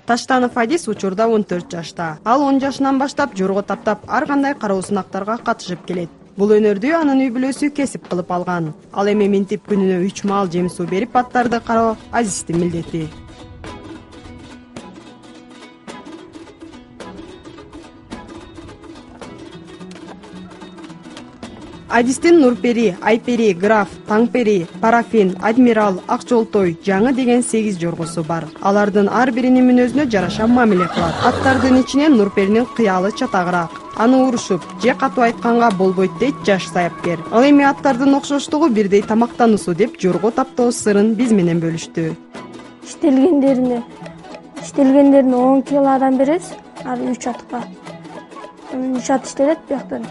Таштанов Адис учурда 14 жашта. Ал 10 жашынан баштап жорго таптап ар кандай кароо сынактарга катышып келет. Бул өнөрдү анын үй бүлөсү кесип кылып алган. Ал эми минтип күнүнө 3 маал жем суу берип аттарды кароо Азиздин милдети. Адистин Нурпери, Айпери, Граф, Таңпери, Парафин, Адмирал, Акжолтой, Жаңы деген 8 жоргосу бар. Алардын ар биринин мүнөзүнө жараша мамиле кылат. Аттардын ичинен Нурперинин кыялы чатагыраак. Аны урушуп, же катуу айтканга болбойт дейт жаш саяпкер. Ал эми аттардын окшоштугу бирдей тамактануусу деп жорго таптоо сырын биз менен бөлүштү. Иштелгендерине 10 килодан беребиз, ар 3 атка. 3 ат иштелет бияктан.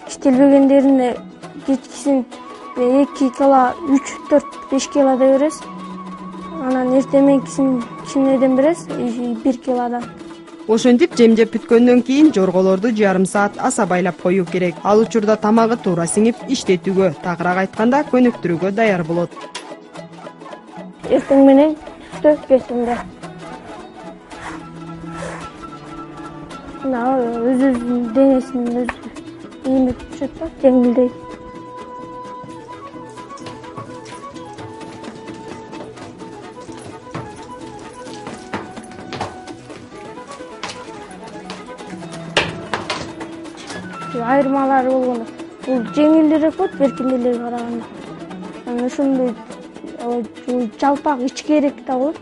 İştelbegенdeрине кечкисин 2 кило, 3, 4, 5 килода беребиз. Анан эртеменкисин кичинеден беребиз, 1 килодан. Ошентип жем жеп бүткөндөн кийин жорголорду жарым саат аса байлап коюу керек. Ал учурда тамагы туура сиңип, иштетүүгө, тагыраак айтканда көнүктүрүүгө даяр болот. Эртең менен түштө кечтимде. Өзүнүн денесин өзү иймеп түшөт да, жеңилдейт. Айырмалары болгондо, бул жеңилдирээк болот беркиндүүлөргө караганда. Анан ошондой жалпак ичкерээк да болот.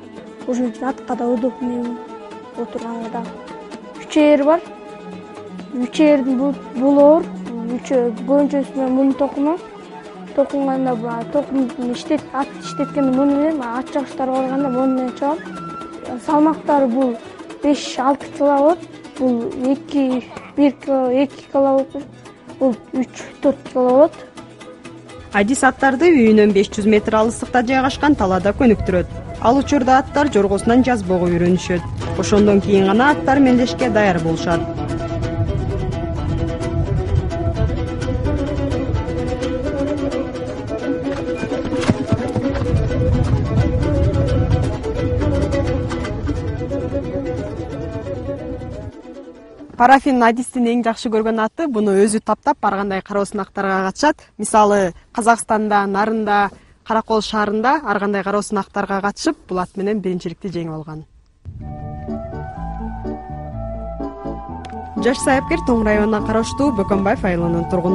Ошон үчүн атка да удобный отурганга да. Үчээр бар. Үчээрдин бул оор, көбүнчөсү менен муну токумам. Токунганда токумду ат иштеткенде муну менен, ат жакштар барганда муну менен чыгам. Салмактары бул 5-6 кило болот. Бул 1 кило, 2 кило болот. Бул 3-4 кило болот. Адис аттарды үйүнөн 500 метр алыстыкта жайгашкан талаада көнүктүрөт. Ал учурда аттар жоргосунан жазбого үйрөнүшөт. Ошондон кийин гана аттар мендешке даяр болушат. Парафин Адистин эң жакшы көргөн аты, буну өзү таптап ар кандай кароо сынактарга катышат. Мисалы, Казакстанда, Нарында, Каракол шаарында ар кандай кароо сынактарга катышып, бул ат менен биринчиликти жеңип алган. Жаш саяпкер Тоң районуна караштуу Бөкөнбаев айылынын тургуну.